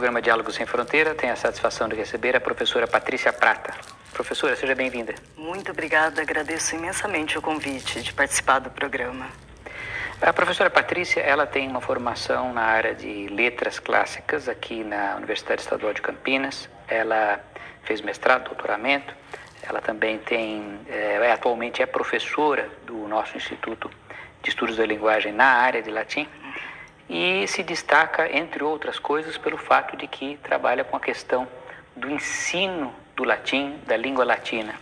programa Diálogos Sem Fronteira, tenho a satisfação de receber a professora Patrícia Prata. Professora, seja bem-vinda. Muito obrigada, agradeço imensamente o convite de participar do programa. A professora Patrícia, ela tem uma formação na área de letras clássicas aqui na Universidade Estadual de Campinas. Ela fez mestrado, doutoramento. Ela também atualmente é professora do nosso Instituto de Estudos da Linguagem na área de latim. E se destaca, entre outras coisas, pelo fato de que trabalha com a questão do ensino do latim, da língua latina.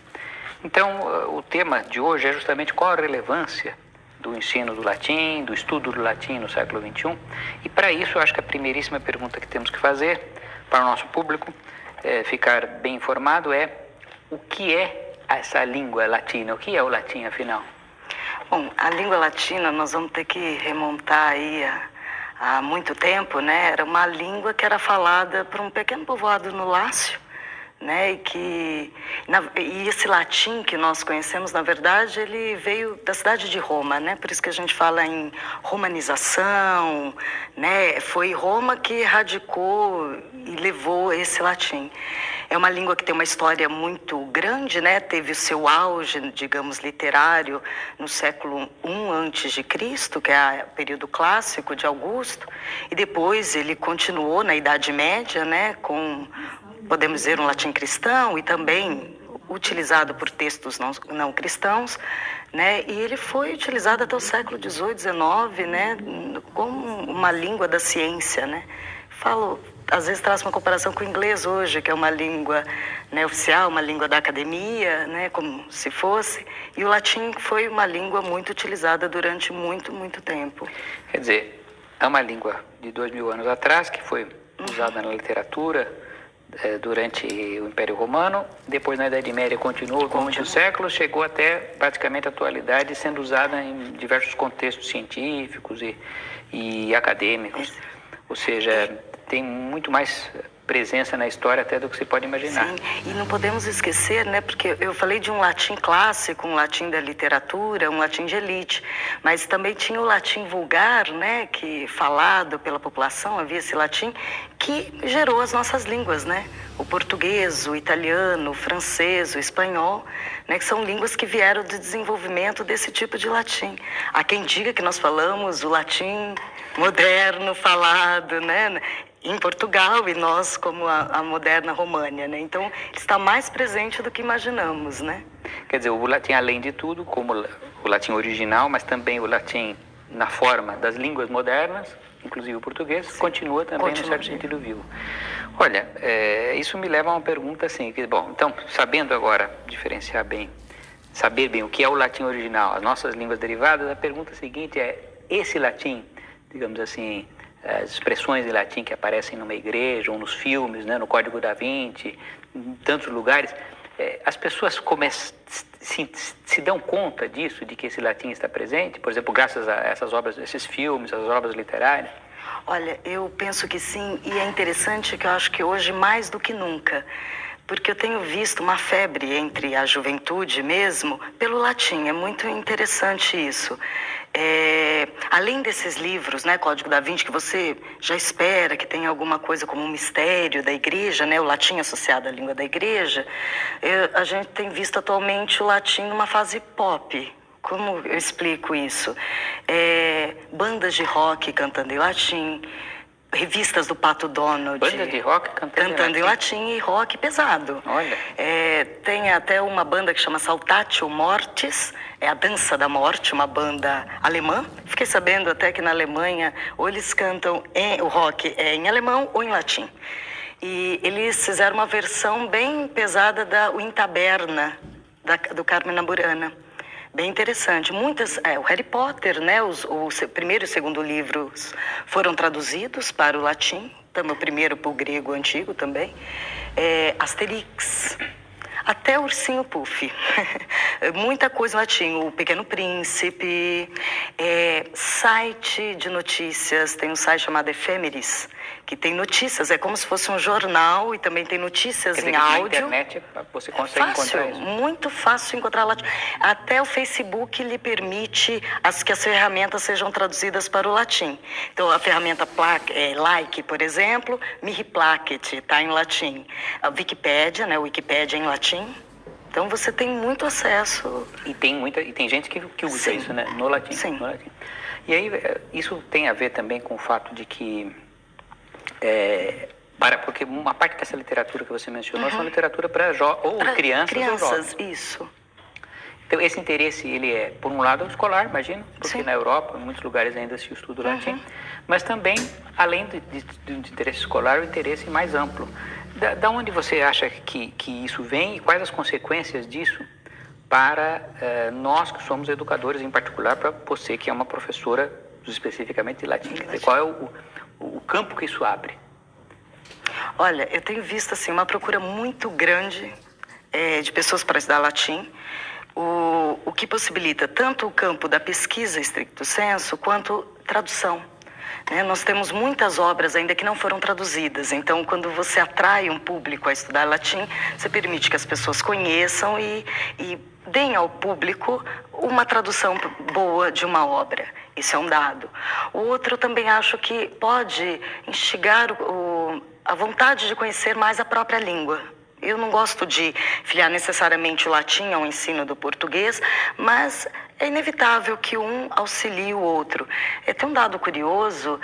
Então, o tema de hoje é justamente qual a relevância do ensino do latim, do estudo do latim no século XXI. E para isso, eu acho que a primeiríssima pergunta que temos que fazer para o nosso público ficar bem informado é o que é essa língua latina, o que é o latim, afinal? Bom, a língua latina nós vamos ter que remontar aí há muito tempo, né? Era uma língua que era falada por um pequeno povoado no Lácio, né? E esse latim que nós conhecemos, na verdade, ele veio da cidade de Roma, né? Por isso que a gente fala em romanização, né? Foi Roma que radicou e levou esse latim. É uma língua que tem uma história muito grande, né? Teve o seu auge, digamos, literário no século I a.C., que é o período clássico de Augusto, e depois ele continuou na Idade Média, né? Com, podemos dizer, um latim cristão e também utilizado por textos não cristãos, né? E ele foi utilizado até o século XVIII, XIX, né? Como uma língua da ciência, né? Às vezes traz uma comparação com o inglês hoje, que é uma língua, né, oficial, uma língua da academia, né, como se fosse, e o latim foi uma língua muito utilizada durante muito, muito tempo. Quer dizer, é uma língua de 2000 anos atrás, que foi usada na literatura durante o Império Romano, depois na Idade Média continuou por muitos séculos, chegou até praticamente a atualidade, sendo usada em diversos contextos científicos e acadêmicos. Ou seja, tem muito mais presença na história até do que se pode imaginar. Sim, e não podemos esquecer, né, porque eu falei de um latim clássico, um latim da literatura, um latim de elite, mas também tinha o latim vulgar, né, que falado pela população, havia esse latim que gerou as nossas línguas, né, o português, o italiano, o francês, o espanhol, né, que são línguas que vieram do desenvolvimento desse tipo de latim. Há quem diga que nós falamos o latim moderno falado, né, em Portugal e nós como a moderna România, né? Então, ele está mais presente do que imaginamos, né? Quer dizer, o latim, além de tudo, como o latim original, mas também o latim na forma das línguas modernas, inclusive o português, sim, continua também, no certo sentido, vivo. Olha, isso me leva a uma pergunta assim, bom, então, sabendo agora diferenciar bem, saber bem o que é o latim original, as nossas línguas derivadas, a pergunta seguinte é, esse latim, digamos assim, as expressões de latim que aparecem numa igreja ou nos filmes, né, no Código da Vinci, em tantos lugares, as pessoas se dão conta disso, de que esse latim está presente, por exemplo, graças a essas obras, esses filmes, essas obras literárias? Olha, eu penso que sim, e é interessante que eu acho que hoje mais do que nunca, porque eu tenho visto uma febre entre a juventude mesmo pelo latim, é muito interessante isso. Além desses livros, né, Código da Vinci, que você já espera que tenha alguma coisa como um mistério da igreja, né, o latim associado à língua da igreja, a gente tem visto atualmente o latim numa fase pop. Como eu explico isso? Bandas de rock cantando em latim, revistas do Pato Donald. Bandas de rock cantando em latim e rock pesado. Olha. Tem até uma banda que chama Saltatio Mortis, é a Dança da Morte, uma banda alemã. Fiquei sabendo até que na Alemanha ou eles cantam o rock em alemão ou em latim. E eles fizeram uma versão bem pesada da In Taberna, do Carmen Burana. Bem interessante. O Harry Potter, né, o primeiro e o segundo livros foram traduzidos para o latim, também o primeiro para o grego antigo também. Asterix, até Ursinho Puff, muita coisa em latim, o Pequeno Príncipe, site de notícias, tem um site chamado Efêmeris, que tem notícias, é como se fosse um jornal e também tem notícias em áudio. Na internet você consegue encontrar isso. Muito fácil encontrar latim. Até o Facebook lhe permite que as ferramentas sejam traduzidas para o latim. Então, a ferramenta Like, por exemplo, Mihi Placet, está em latim. A Wikipédia, né, o Wikipédia em latim. Então, você tem muito acesso. E tem gente que usa Sim. isso, né, no latim. Sim. No latim. E aí, isso tem a ver também com o fato de que... porque uma parte dessa literatura que você mencionou são literatura para crianças ou jovens. Isso. Então, esse interesse, ele é, por um lado, escolar, imagino, porque Sim. na Europa, em muitos lugares ainda se estuda o latim, mas também, além do interesse escolar, o interesse mais amplo. Da onde você acha que isso vem e quais as consequências disso para nós que somos educadores, em particular para você que é uma professora especificamente de latim? Qual é o campo que isso abre? Olha, eu tenho visto assim, uma procura muito grande de pessoas para estudar latim, o que possibilita tanto o campo da pesquisa stricto sensu quanto tradução. Nós temos muitas obras ainda que não foram traduzidas, então quando você atrai um público a estudar latim, você permite que as pessoas conheçam e deem ao público uma tradução boa de uma obra. Isso é um dado. O outro, eu também acho que pode instigar a vontade de conhecer mais a própria língua. Eu não gosto de filiar necessariamente o latim ao ensino do português, mas é inevitável que um auxilie o outro. Tem um dado curioso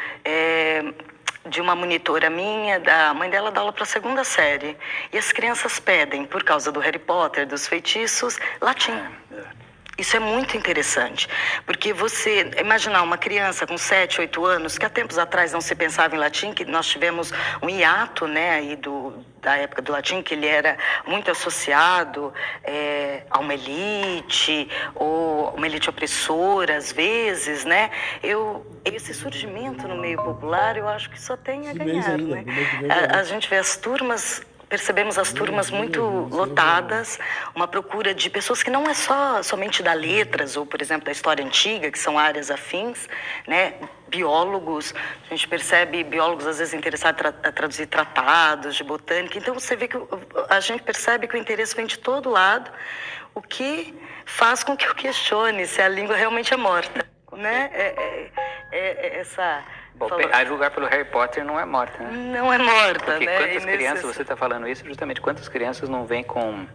de uma monitora minha, a mãe dela dá aula para a 2ª série, e as crianças pedem, por causa do Harry Potter, dos feitiços, latim. Isso é muito interessante, porque você imaginar uma criança com 7, 8 anos, que há tempos atrás não se pensava em latim, que nós tivemos um hiato, né, aí da época do latim, que ele era muito associado a uma elite, ou uma elite opressora, às vezes, né? Esse surgimento no meio popular, eu acho que só tem a ganhar, né? A gente vê as turmas... Percebemos as turmas muito lotadas, uma procura de pessoas que não é somente da letras ou, por exemplo, da história antiga, que são áreas afins, né? Biólogos, a gente percebe biólogos às vezes interessados a traduzir tratados de botânica. Então você vê que a gente percebe que o interesse vem de todo lado, o que faz com que eu questione se a língua realmente é morta, né? Essa... Bom, a julgar pelo Harry Potter não é morta, né? Não é morta, porque né? Quantas crianças, você está falando isso, justamente, quantas crianças não vêm com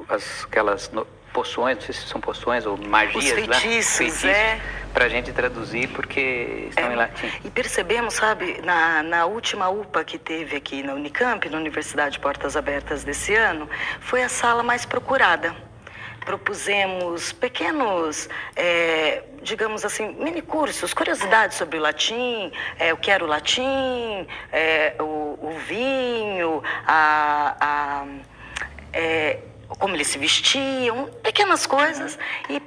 aquelas poções, não sei se são poções ou magias, os feitiços, para a gente traduzir porque estão em latim. E percebemos, sabe, na última UPA que teve aqui na Unicamp, na Universidade de Portas Abertas desse ano, foi a sala mais procurada. Propusemos pequenos, digamos assim, mini cursos, curiosidades sobre o latim, o que era o latim, o vinho, como eles se vestiam, pequenas coisas, e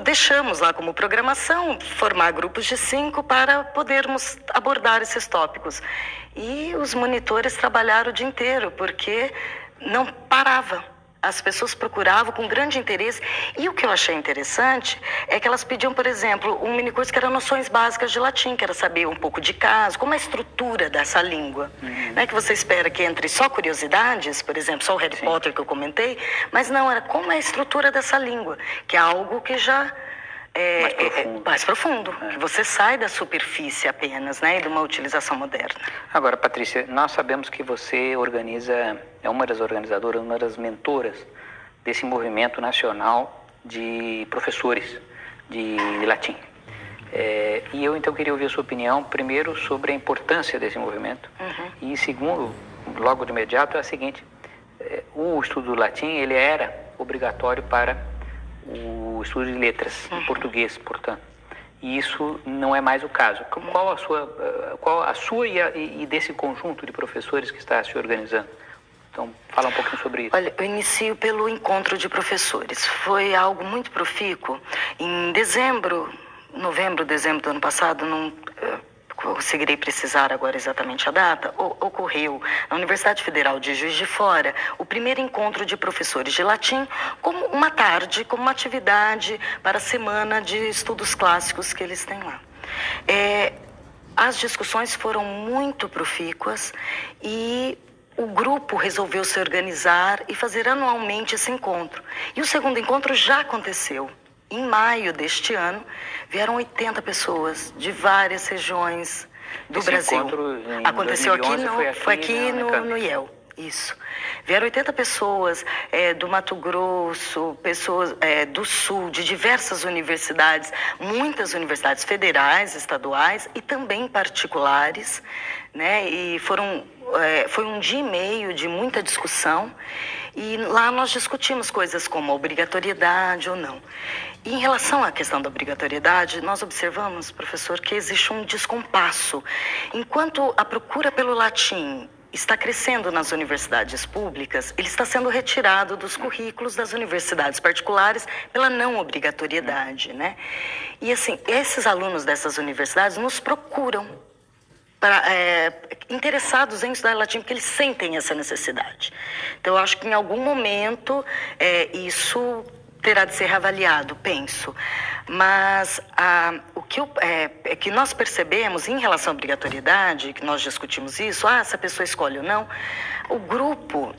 deixamos lá como programação formar grupos de 5 para podermos abordar esses tópicos. E os monitores trabalharam o dia inteiro, porque não parava. As pessoas procuravam com grande interesse. E o que eu achei interessante é que elas pediam, por exemplo, um minicurso que era noções básicas de latim, que era saber um pouco de caso, como é a estrutura dessa língua. Não é que você espera que entre só curiosidades, por exemplo, só o Harry Potter que eu comentei, mas não, era como é a estrutura dessa língua, que é algo que já mais profundo, que você sai da superfície apenas, né, e de uma utilização moderna. Agora, Patrícia, nós sabemos que você é uma das organizadoras, uma das mentoras desse movimento nacional de professores de latim. E eu então queria ouvir a sua opinião, primeiro, sobre a importância desse movimento, e segundo, logo de imediato, é a seguinte: o estudo do latim, ele era obrigatório para o estudo de letras, em português, portanto. E isso não é mais o caso. Qual a sua e desse conjunto de professores que está se organizando? Então, fala um pouquinho sobre isso. Olha, eu inicio pelo encontro de professores. Foi algo muito profícuo. Em novembro, dezembro do ano passado, não conseguirei precisar agora exatamente a data, ocorreu na Universidade Federal de Juiz de Fora o primeiro encontro de professores de latim, como uma tarde, como uma atividade para a semana de estudos clássicos que eles têm lá. as discussões foram muito profícuas e o grupo resolveu se organizar e fazer anualmente esse encontro. E o segundo encontro já aconteceu. Em maio deste ano, vieram 80 pessoas de várias regiões do Esse Brasil. encontro em Aconteceu 2011 foi aqui no IEL. Isso. Vieram 80 pessoas do Mato Grosso, pessoas do Sul, de diversas universidades, muitas universidades federais, estaduais e também particulares, né? E foi um dia e meio de muita discussão e lá nós discutimos coisas como a obrigatoriedade ou não. E em relação à questão da obrigatoriedade, nós observamos, professor, que existe um descompasso. Enquanto a procura pelo latim está crescendo nas universidades públicas, ele está sendo retirado dos currículos das universidades particulares pela não obrigatoriedade, né? E assim, esses alunos dessas universidades nos procuram interessados em estudar latim, porque eles sentem essa necessidade. Então, eu acho que em algum momento isso terá de ser reavaliado, penso. Mas o que nós percebemos em relação à obrigatoriedade, que nós discutimos isso, se a pessoa escolhe ou não, o grupo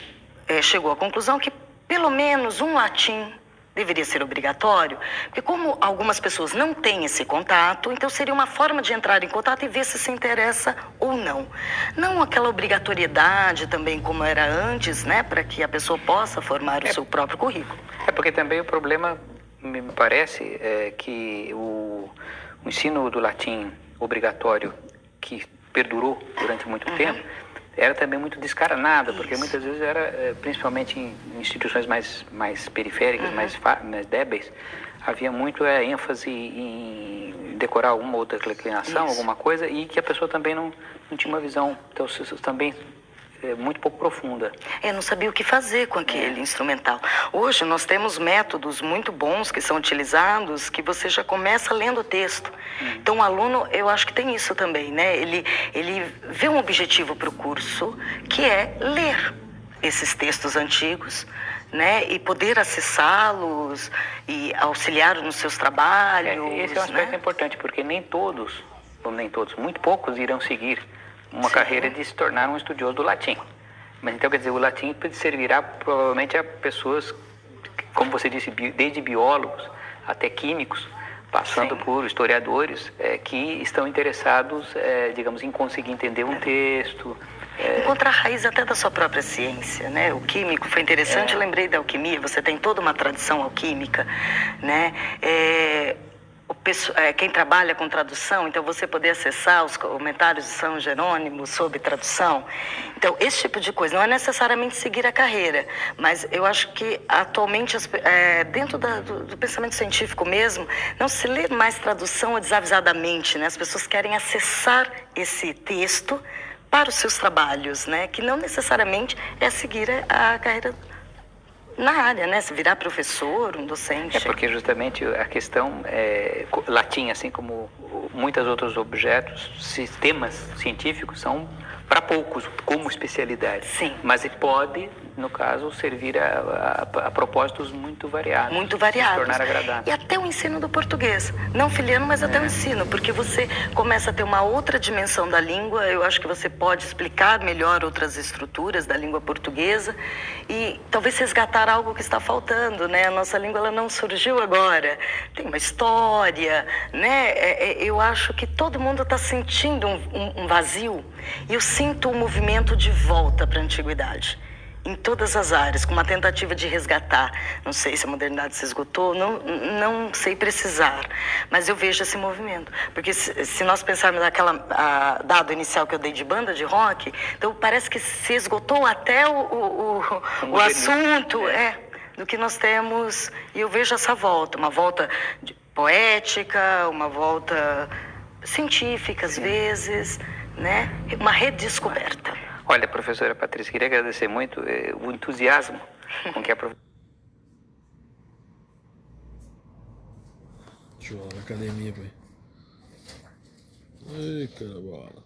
chegou à conclusão que pelo menos um latim deveria ser obrigatório, porque como algumas pessoas não têm esse contato, então seria uma forma de entrar em contato e ver se interessa ou não. Não aquela obrigatoriedade também como era antes, né, para que a pessoa possa formar o seu próprio currículo. Porque também o problema, me parece, é que o ensino do latim obrigatório, que perdurou durante muito tempo, era também muito descaranado, porque muitas vezes era, principalmente em instituições mais periféricas, mais débeis, havia muito ênfase em decorar uma ou outra declinação, alguma coisa, e que a pessoa também não tinha uma visão, então, também muito pouco profunda. Não sabia o que fazer com aquele instrumental. Hoje nós temos métodos muito bons que são utilizados, que você já começa lendo o texto. Então o aluno, eu acho que tem isso também, né? Ele vê um objetivo para o curso, que é ler esses textos antigos, né? E poder acessá-los e auxiliar nos seus trabalhos. Esse é um aspecto importante, porque muito poucos irão seguir uma carreira de se tornar um estudioso do latim. Mas então, quer dizer, o latim servirá provavelmente a pessoas, como você disse, desde biólogos até químicos, passando por historiadores que estão interessados, digamos, em conseguir entender um texto. Encontrar a raiz até da sua própria ciência, né? O químico foi interessante, eu lembrei da alquimia, você tem toda uma tradição alquímica, né? Quem trabalha com tradução, então você poder acessar os comentários de São Jerônimo sobre tradução. Então, esse tipo de coisa não é necessariamente seguir a carreira, mas eu acho que atualmente, dentro do pensamento científico mesmo, não se lê mais tradução desavisadamente, né? As pessoas querem acessar esse texto para os seus trabalhos, né? Que não necessariamente é seguir a carreira na área, né? Se virar professor, um docente. Porque justamente a questão latim, assim como muitos outros objetos, sistemas científicos são para poucos como especialidade. Sim. Mas ele pode, no caso, servir a propósitos muito variados. Muito variados. Se tornar agradável. E até o ensino do português. Não filiando, mas até o ensino. Porque você começa a ter uma outra dimensão da língua. Eu acho que você pode explicar melhor outras estruturas da língua portuguesa. E talvez resgatar algo que está faltando, né? A nossa língua ela não surgiu agora. Tem uma história, né? Eu acho que todo mundo está sentindo um vazio. E eu sinto um movimento de volta para a antiguidade. Em todas as áreas, com uma tentativa de resgatar. Não sei se a modernidade se esgotou, não sei precisar, mas eu vejo esse movimento. Porque se nós pensarmos naquela dado inicial que eu dei de banda de rock, então parece que se esgotou até o assunto do que nós temos, e eu vejo essa volta, uma volta poética, uma volta científica às vezes, né? Uma redescoberta. Olha, professora Patrícia, queria agradecer muito o entusiasmo com que a professora... Deixa eu ir lá na academia, pai. Ai, caramba.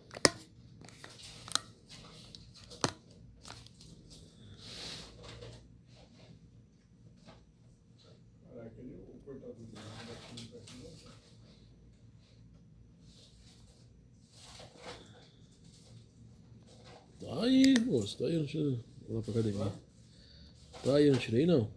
Tá aí, moço. Tá aí, eu não tirei. Vou lá pra academia. Tá aí, eu não tirei não.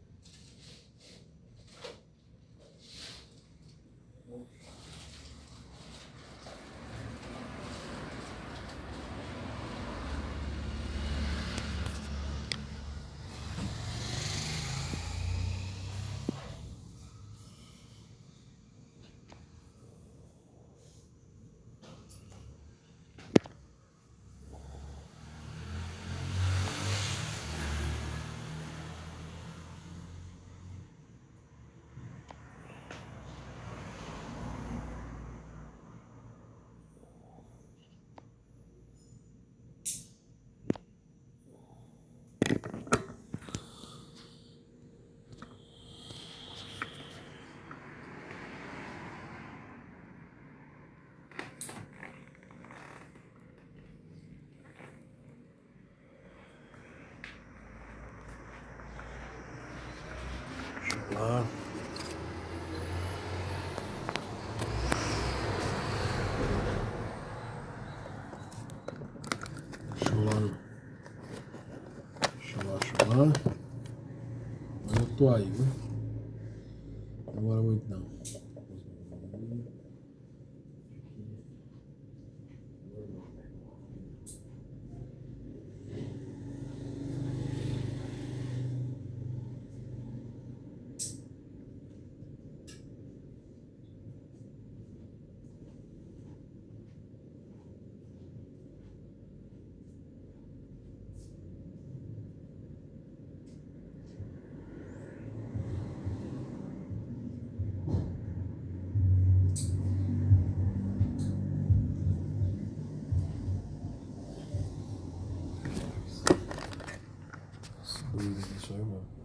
Lá. Chular. Mas eu tô aí, viu? Não demora muito não. Doido aqui, só irmão.